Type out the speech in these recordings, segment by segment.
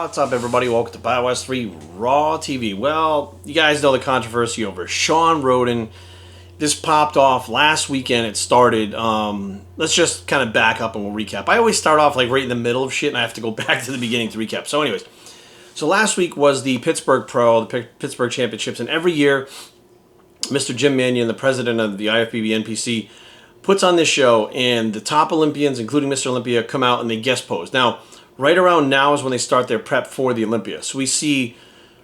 What's up, everybody? Welcome to BioWest 3 Raw TV. Well, you guys know the controversy over Shawn Rhoden. This popped off last weekend. It started. Let's just kind of back up and we'll recap. I always start off like right in the middle of shit, and I have to go back to the beginning to recap. So anyways, last week was the Pittsburgh Pittsburgh Championships, and every year, Mr. Jim Mannion, the president of the IFBB NPC, puts on this show, and the top Olympians, including Mr. Olympia, come out and they guest pose. Now, right around now is when they start their prep for the Olympia. So we see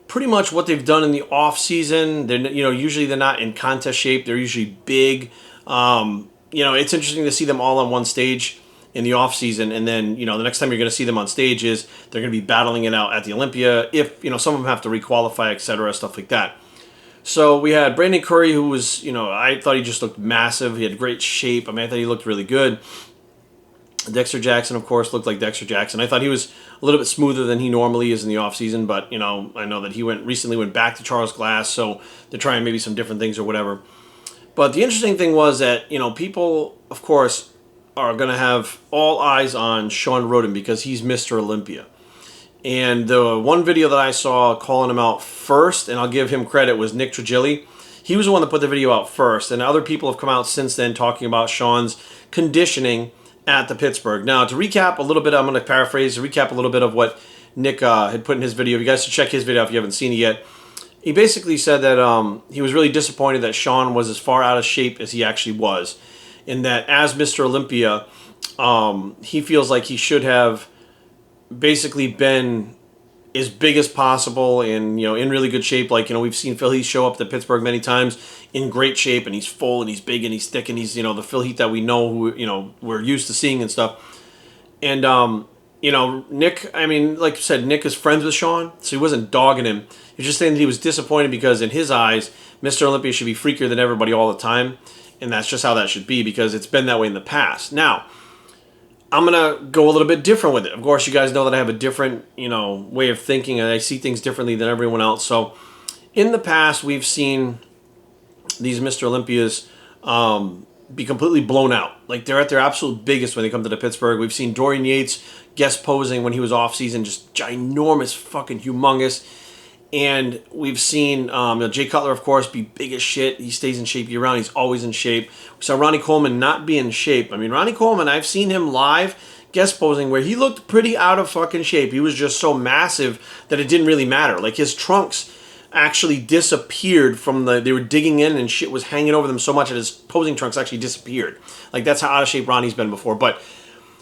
pretty much what they've done in the off season. They're, usually they're not in contest shape. They're usually big. It's interesting to see them all on one stage in the off season, and then the next time you're going to see them on stage is they're going to be battling it out at the Olympia. If some of them have to requalify, etc., stuff like that. So we had Brandon Curry, who was, I thought he just looked massive. He had great shape. I thought he looked really good. Dexter Jackson, of course, looked like Dexter Jackson. I thought he was a little bit smoother than he normally is in the offseason, but, I know that he recently went back to Charles Glass, so they're trying maybe some different things or whatever. But the interesting thing was that, people, of course, are going to have all eyes on Shawn Rhoden because he's Mr. Olympia. And the one video that I saw calling him out first, and I'll give him credit, was Nick Trigilli. He was the one that put the video out first, and other people have come out since then talking about Shawn's conditioning at the Pittsburgh. Now, to recap a little bit, I'm going to paraphrase, recap a little bit of what Nick had put in his video. You guys should check his video if you haven't seen it yet. He basically said that he was really disappointed that Shawn was as far out of shape as he actually was, and that as Mr. Olympia, he feels like he should have basically been as big as possible and in really good shape. Like we've seen Phil Heath show up to Pittsburgh many times in great shape, and he's full and he's big and he's thick and he's the Phil Heath that we know, who we're used to seeing and stuff. And Nick, like you said, Nick is friends with Shawn, so he wasn't dogging him. He was just saying that he was disappointed because in his eyes, Mr. Olympia should be freakier than everybody all the time, and that's just how that should be because it's been that way in the past. Now, I'm going to go a little bit different with it. Of course, you guys know that I have a different, way of thinking, and I see things differently than everyone else. So, in the past, we've seen these Mr. Olympias be completely blown out. Like, they're at their absolute biggest when they come to the Pittsburgh. We've seen Dorian Yates guest posing when he was off-season, just ginormous, fucking humongous. And we've seen Jay Cutler, of course, be big as shit. He stays in shape year-round. He's always in shape. We saw Ronnie Coleman not be in shape. Ronnie Coleman, I've seen him live guest posing where he looked pretty out of fucking shape. He was just so massive that it didn't really matter. Like, his trunks actually disappeared from they were digging in and shit was hanging over them so much that his posing trunks actually disappeared. Like, that's how out of shape Ronnie's been before. But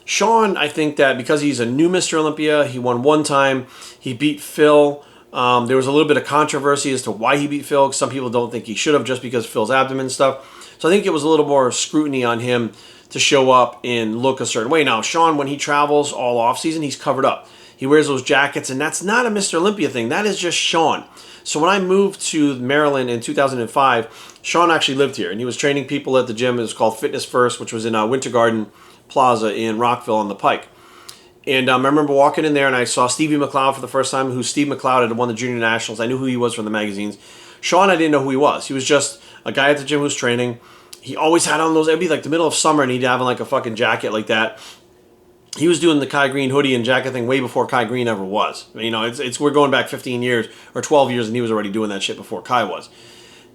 Shawn, I think that because he's a new Mr. Olympia, he won one time, he beat Phil. There was a little bit of controversy as to why he beat Phil. Some people don't think he should have just because of Phil's abdomen and stuff. So I think it was a little more scrutiny on him to show up and look a certain way. Now, Shawn, when he travels all off-season, he's covered up. He wears those jackets, and that's not a Mr. Olympia thing. That is just Shawn. So when I moved to Maryland in 2005, Shawn actually lived here, and he was training people at the gym. It was called Fitness First, which was in Winter Garden Plaza in Rockville on the Pike. And I remember walking in there and I saw Stevie McLeod for the first time, who Steve McLeod had won the Junior Nationals. I knew who he was from the magazines. Shawn, I didn't know who he was. He was just a guy at the gym who was training. He always had on those, it'd be like the middle of summer and he'd have on like a fucking jacket like that. He was doing the Kai Green hoodie and jacket thing way before Kai Green ever was. We're going back 15 years or 12 years and he was already doing that shit before Kai was.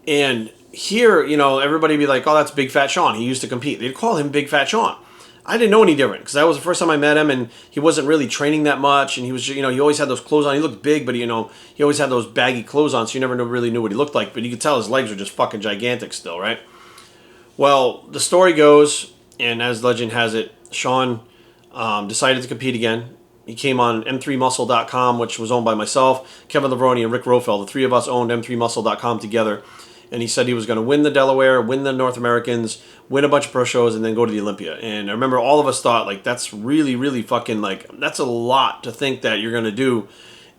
And here, everybody would be like, oh, that's Big Fat Shawn. He used to compete. They'd call him Big Fat Shawn. I didn't know any different because that was the first time I met him, and he wasn't really training that much, and he was, he always had those clothes on. He looked big, but he always had those baggy clothes on, so you never really knew what he looked like. But you could tell his legs were just fucking gigantic still, right? Well, the story goes, and as legend has it, Shawn decided to compete again. He came on M3Muscle.com, which was owned by myself, Kevin Levroni, and Rick Rofel. The three of us owned M3Muscle.com together. And he said he was going to win the Delaware, win the North Americans, win a bunch of pro shows, and then go to the Olympia. And I remember all of us thought, like, that's really, really fucking, like, that's a lot to think that you're going to do.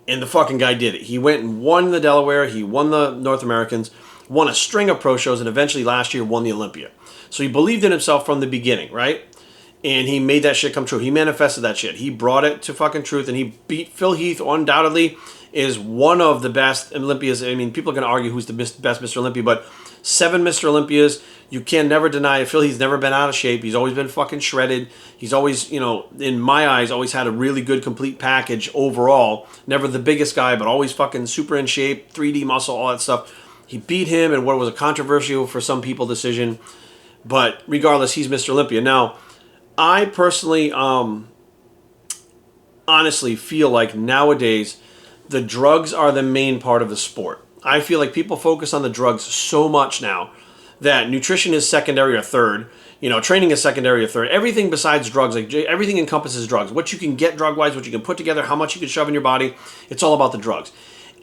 And the fucking guy did it. He went and won the Delaware, he won the North Americans, won a string of pro shows, and eventually last year won the Olympia. So he believed in himself from the beginning, right? And he made that shit come true. He manifested that shit. He brought it to fucking truth, and he beat Phil Heath, undoubtedly is one of the best Olympias. People are going to argue who's the best Mr. Olympia, but 7 Mr. Olympias, You can never deny it. Phil, he's never been out of shape. He's always been fucking shredded. He's always, in my eyes, always had a really good complete package overall. Never the biggest guy, but always fucking super in shape, 3D muscle, all that stuff. He beat him in what was a controversial for some people decision. But regardless, he's Mr. Olympia. Now, I personally, honestly feel like nowadays the drugs are the main part of the sport. I feel like people focus on the drugs so much now that nutrition is secondary or third. Training is secondary or third. Everything besides drugs, like everything encompasses drugs. What you can get drug-wise, what you can put together, how much you can shove in your body, it's all about the drugs.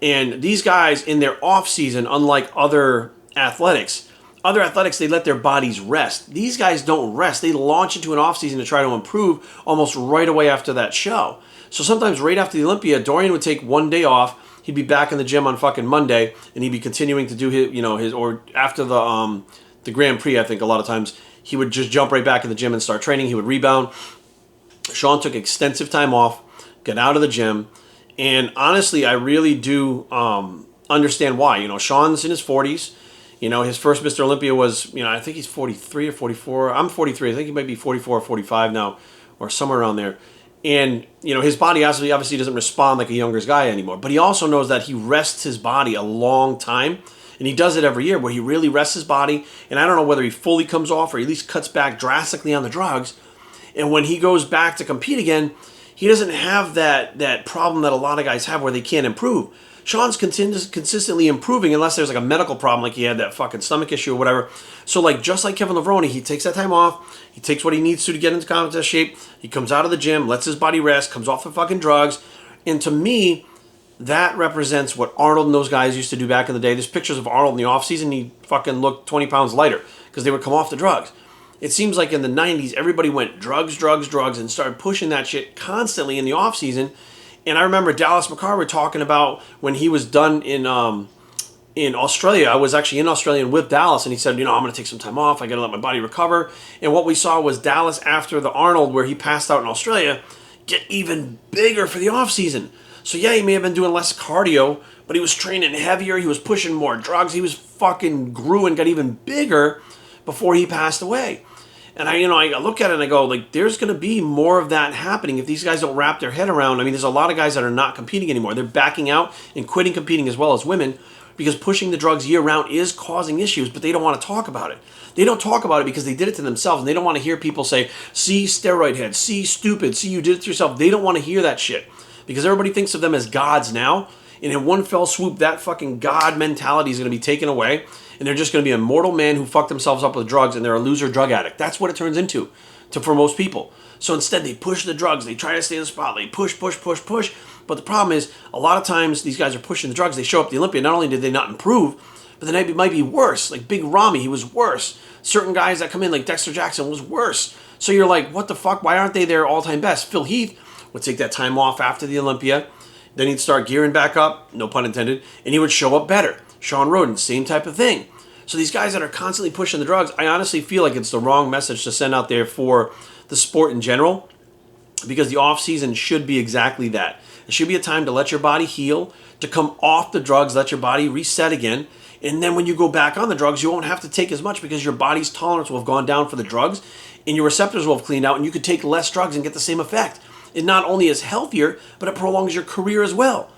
And these guys in their off season, unlike other athletics, they let their bodies rest. These guys don't rest. They launch into an off season to try to improve almost right away after that show. So sometimes right after the Olympia, Dorian would take one day off. He'd be back in the gym on fucking Monday, and he'd be continuing to do his, or after the Grand Prix, I think a lot of times he would just jump right back in the gym and start training. He would rebound. Shawn took extensive time off, got out of the gym, and honestly, I really do understand why. Shawn's in his 40s. His first Mr. Olympia was, I think he's 43 or 44. I'm 43. I think he might be 44 or 45 now, or somewhere around there. And, his body obviously doesn't respond like a younger guy anymore. But he also knows that he rests his body a long time. And he does it every year where he really rests his body. And I don't know whether he fully comes off or at least cuts back drastically on the drugs. And when he goes back to compete again, he doesn't have that problem that a lot of guys have where they can't improve. Shawn's consistently improving unless there's like a medical problem, like he had that fucking stomach issue or whatever. So just like Kevin Levrone, he takes that time off. He takes what he needs to get into contest shape. He comes out of the gym, lets his body rest, comes off the fucking drugs. And to me, that represents what Arnold and those guys used to do back in the day. There's pictures of Arnold in the offseason. He fucking looked 20 pounds lighter because they would come off the drugs. It seems like in the 90s, everybody went drugs, and started pushing that shit constantly in the offseason. And I remember Dallas McCarver talking about when he was done in Australia. I was actually in Australia with Dallas, and he said, I'm going to take some time off. I got to let my body recover. And what we saw was Dallas, after the Arnold, where he passed out in Australia, get even bigger for the offseason. So yeah, he may have been doing less cardio, but he was training heavier. He was pushing more drugs. He was fucking grew and got even bigger before he passed away. And I look at it and I go, there's going to be more of that happening if these guys don't wrap their head around. There's a lot of guys that are not competing anymore. They're backing out and quitting competing as well as women because pushing the drugs year round is causing issues, but they don't want to talk about it. They don't talk about it because they did it to themselves, and they don't want to hear people say, see, steroid head, see, stupid, see, you did it to yourself. They don't want to hear that shit because everybody thinks of them as gods now, and in one fell swoop, that fucking god mentality is going to be taken away, and they're just going to be a mortal man who fucked themselves up with drugs, and they're a loser drug addict. That's what it turns into for most people. So instead, they push the drugs. They try to stay in the spotlight. Push. But the problem is, a lot of times, these guys are pushing the drugs. They show up at the Olympia. Not only did they not improve, but then it might be worse. Like Big Ramy, he was worse. Certain guys that come in, like Dexter Jackson, was worse. So you're like, what the fuck? Why aren't they their all-time best? Phil Heath would take that time off after the Olympia. Then he'd start gearing back up, no pun intended, and he would show up better. Shawn Rhoden, same type of thing. So these guys that are constantly pushing the drugs, I honestly feel like it's the wrong message to send out there for the sport in general, because the off-season should be exactly that. It should be a time to let your body heal, to come off the drugs, let your body reset again, and then when you go back on the drugs, you won't have to take as much because your body's tolerance will have gone down for the drugs, and your receptors will have cleaned out, and you could take less drugs and get the same effect. It not only is healthier, but it prolongs your career as well.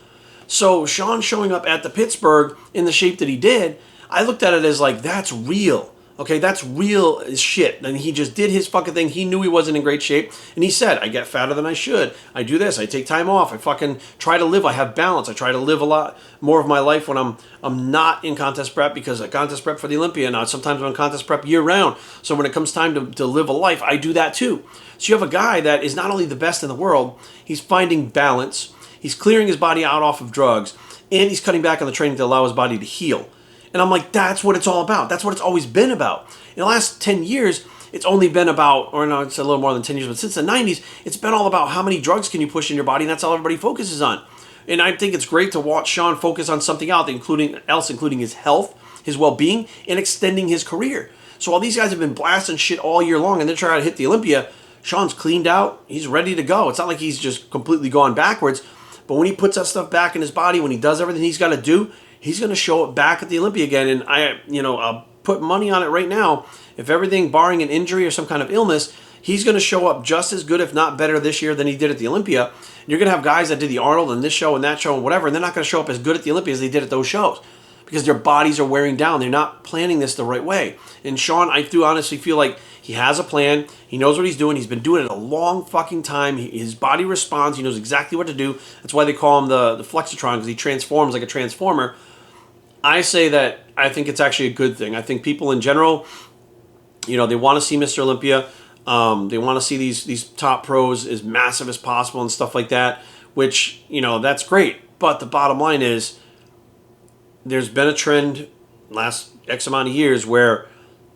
So Shawn showing up at the Pittsburgh in the shape that he did, I looked at it as like, that's real. Okay, that's real as shit. And he just did his fucking thing. He knew he wasn't in great shape. And he said, I get fatter than I should. I do this. I take time off. I fucking try to live. I have balance. I try to live a lot more of my life when I'm not in contest prep, because I contest prep for the Olympia. Now, sometimes I'm in contest prep year round. So when it comes time to live a life, I do that too. So you have a guy that is not only the best in the world, he's finding balance. He's clearing his body out off of drugs. And he's cutting back on the training to allow his body to heal. And I'm like, that's what it's all about. That's what it's always been about. In the last 10 years, it's only been about, or no, it's a little more than 10 years, but since the 90s, it's been all about how many drugs can you push in your body, and that's all everybody focuses on. And I think it's great to watch Shawn focus on something else, including his health, his well-being, and extending his career. So while these guys have been blasting shit all year long and they're trying to hit the Olympia, Shawn's cleaned out. He's ready to go. It's not like he's just completely gone backwards, but when he puts that stuff back in his body, when he does everything he's got to do, he's going to show it back at the Olympia again. And a put money on it right now. If everything, barring an injury or some kind of illness, he's going to show up just as good, if not better, this year than he did at the Olympia. You're going to have guys that did the Arnold and this show and that show and whatever, and they're not going to show up as good at the Olympia as they did at those shows because their bodies are wearing down. They're not planning this the right way. And Shawn, I do honestly feel like he has a plan. He knows what he's doing. He's been doing it a long fucking time. His body responds. He knows exactly what to do. That's why they call him the Flexitron, because he transforms like a transformer. I say that I think it's actually a good thing. I think people in general, they want to see Mr. Olympia. They want to see these top pros as massive as possible and stuff like that, which, that's great. But the bottom line is there's been a trend last X amount of years where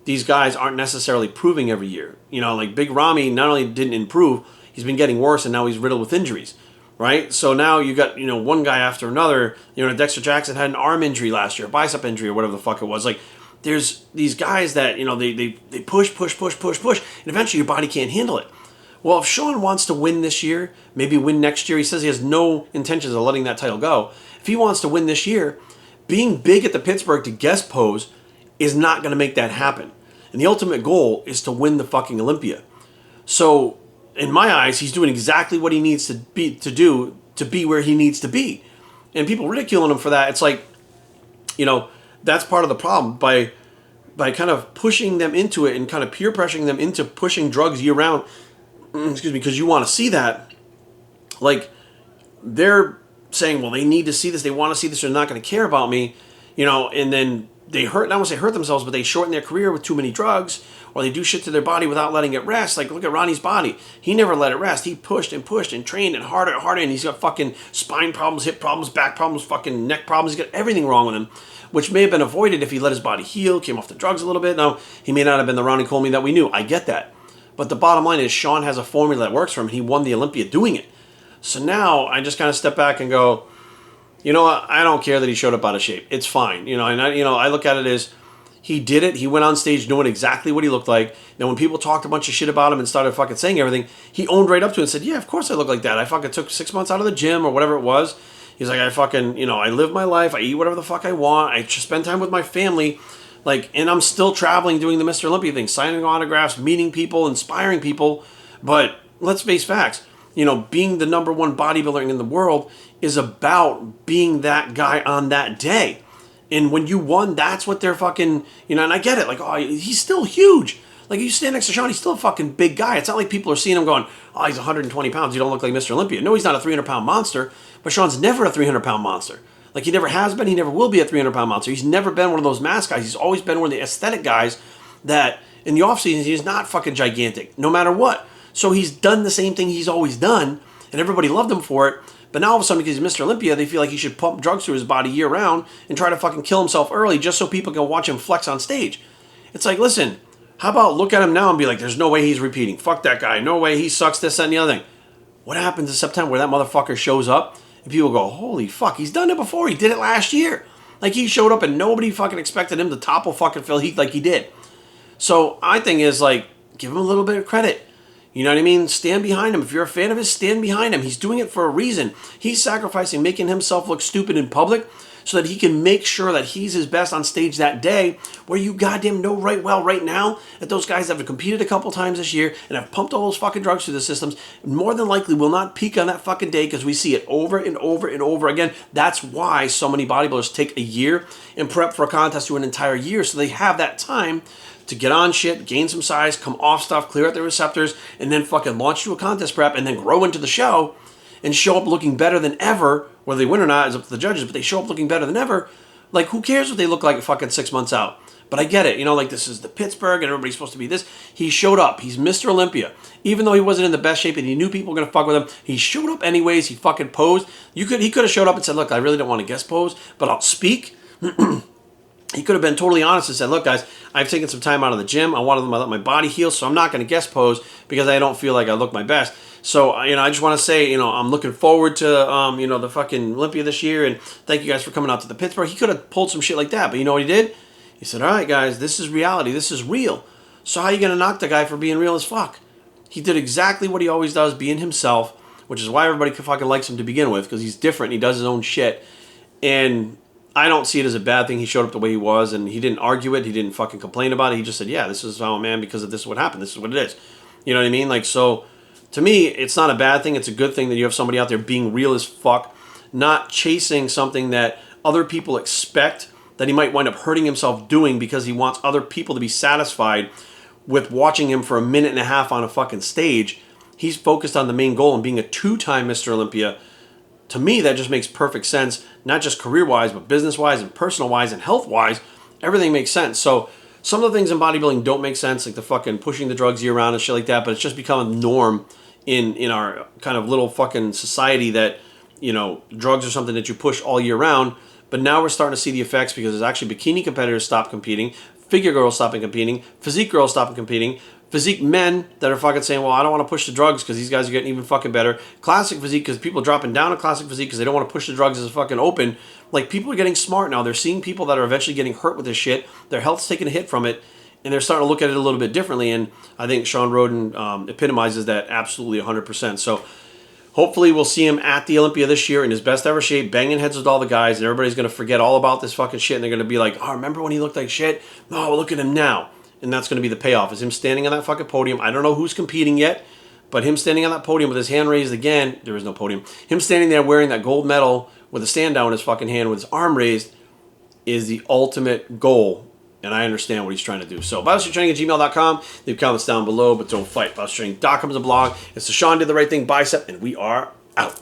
these guys aren't necessarily proving every year. Like Big Ramy not only didn't improve, he's been getting worse, and now he's riddled with injuries, right? So now you got, one guy after another. Dexter Jackson had an arm injury last year, a bicep injury, or whatever the fuck it was. Like, there's these guys that, they push, and eventually your body can't handle it. Well, if Shawn wants to win this year, maybe win next year, he says he has no intentions of letting that title go. If he wants to win this year, being big at the Pittsburgh to guest pose is not going to make that happen. And the ultimate goal is to win the fucking Olympia. So, in my eyes, he's doing exactly what he needs to be where he needs to be. And people ridiculing him for that. It's like, that's part of the problem. By kind of pushing them into it and kind of peer pressuring them into pushing drugs year round, because you want to see that, like, they're saying, well, they need to see this, they want to see this, they're not going to care about me, and then they hurt, not want to say hurt themselves, but they shorten their career with too many drugs, or they do shit to their body without letting it rest. Like, look at Ronnie's body. He never let it rest. He pushed and trained and harder, and he's got fucking spine problems, hip problems, back problems, fucking neck problems. He's got everything wrong with him, which may have been avoided if he let his body heal, came off the drugs a little bit. Now, he may not have been the Ronnie Coleman that we knew. I get that. But the bottom line is Shawn has a formula that works for him, and he won the Olympia doing it. So now I just kind of step back and go, you know what? I don't care that he showed up out of shape. It's fine. And I look at it as he did it. He went on stage knowing exactly what he looked like. Now, when people talked a bunch of shit about him and started fucking saying everything, he owned right up to it and said, yeah, of course I look like that. I fucking took 6 months out of the gym or whatever it was. He's like, I fucking, I live my life. I eat whatever the fuck I want. I just spend time with my family. Like, and I'm still traveling, doing the Mr. Olympia thing, signing autographs, meeting people, inspiring people. But let's face facts. Being the number one bodybuilder in the world is about being that guy on that day. And when you won, that's what they're fucking, and I get it. Like, oh, he's still huge. Like, you stand next to Shawn, he's still a fucking big guy. It's not like people are seeing him going, oh, he's 120 pounds. You don't look like Mr. Olympia. No, he's not a 300-pound monster, but Shawn's never a 300-pound monster. Like, he never has been. He never will be a 300-pound monster. He's never been one of those mass guys. He's always been one of the aesthetic guys that in the offseason, he's not fucking gigantic, no matter what. So he's done the same thing he's always done, and everybody loved him for it. But now all of a sudden, because he's Mr. Olympia, they feel like he should pump drugs through his body year round and try to fucking kill himself early just so people can watch him flex on stage. It's like, listen, how about look at him now and be like, there's no way he's repeating. Fuck that guy. No way. He sucks, this, that, and the other thing. What happens in September where that motherfucker shows up and people go, holy fuck, he's done it before. He did it last year. Like, he showed up and nobody fucking expected him to topple fucking Phil Heath like he did. So my thing is, like, give him a little bit of credit. You know what I mean? Stand behind him. If you're a fan of his, stand behind him. He's doing it for a reason. He's sacrificing, making himself look stupid in public so that he can make sure that he's his best on stage that day, where you goddamn know right now that those guys that have competed a couple times this year and have pumped all those fucking drugs through the systems more than likely will not peak on that fucking day, because we see it over and over and over again. That's why so many bodybuilders take a year and prep for a contest to an entire year, so they have that time to get on shit, gain some size, come off stuff, clear out their receptors, and then fucking launch to a contest prep and then grow into the show and show up looking better than ever. Whether they win or not is up to the judges, but they show up looking better than ever. Like, who cares what they look like fucking 6 months out? But I get it. Like, this is the Pittsburgh and everybody's supposed to be this. He showed up. He's Mr. Olympia. Even though he wasn't in the best shape and he knew people were going to fuck with him, he showed up anyways. He fucking posed. He could have showed up and said, look, I really don't want to guest pose, but I'll speak. He could have been totally honest and said, look, guys, I've taken some time out of the gym. I wanted to let my body heal, so I'm not going to guest pose because I don't feel like I look my best. So, I just want to say, I'm looking forward to, the fucking Olympia this year, and thank you guys for coming out to the Pittsburgh. He could have pulled some shit like that, but you know what he did? He said, all right, guys, this is reality. This is real. So how are you going to knock the guy for being real as fuck? He did exactly what he always does, being himself, which is why everybody fucking likes him to begin with, because he's different. He does his own shit. And I don't see it as a bad thing. He showed up the way he was, and he didn't argue it. He didn't fucking complain about it. He just said, yeah, this is how I'm, man, because of this is what happened. This is what it is. You know what I mean? Like, so, to me, it's not a bad thing. It's a good thing that you have somebody out there being real as fuck, not chasing something that other people expect that he might wind up hurting himself doing because he wants other people to be satisfied with watching him for a minute and a half on a fucking stage. He's focused on the main goal and being a two-time Mr. Olympia. To me, that just makes perfect sense, not just career-wise, but business-wise and personal-wise and health-wise. Everything makes sense. So some of the things in bodybuilding don't make sense, like the fucking pushing the drugs year-round and shit like that, but it's just become a norm in our kind of little fucking society that, you know, drugs are something that you push all year round. But now we're starting to see the effects because there's actually bikini competitors stop competing, figure girls stopping competing, physique girls stopping competing, physique men that are fucking saying, well, I don't want to push the drugs because these guys are getting even fucking better. Classic physique because people are dropping down to classic physique because they don't want to push the drugs as a fucking open. Like, people are getting smart now. They're seeing people that are eventually getting hurt with this shit. Their health's taking a hit from it, and they're starting to look at it a little bit differently. And I think Shawn Rhoden epitomizes that absolutely 100%. So hopefully we'll see him at the Olympia this year in his best ever shape, banging heads with all the guys, and everybody's going to forget all about this fucking shit, and they're going to be like, oh, remember when he looked like shit? Oh, well, look at him now. And that's going to be the payoff, is him standing on that fucking podium. I don't know who's competing yet, but him standing on that podium with his hand raised again, there is no podium, him standing there wearing that gold medal with a stand down in his fucking hand with his arm raised is the ultimate goal. And I understand what he's trying to do. So, BioStrengthTraining@gmail.com. Leave comments down below, but don't fight. BioStrength.com is a blog. It's the Shawn Did the Right Thing bicep, and we are out.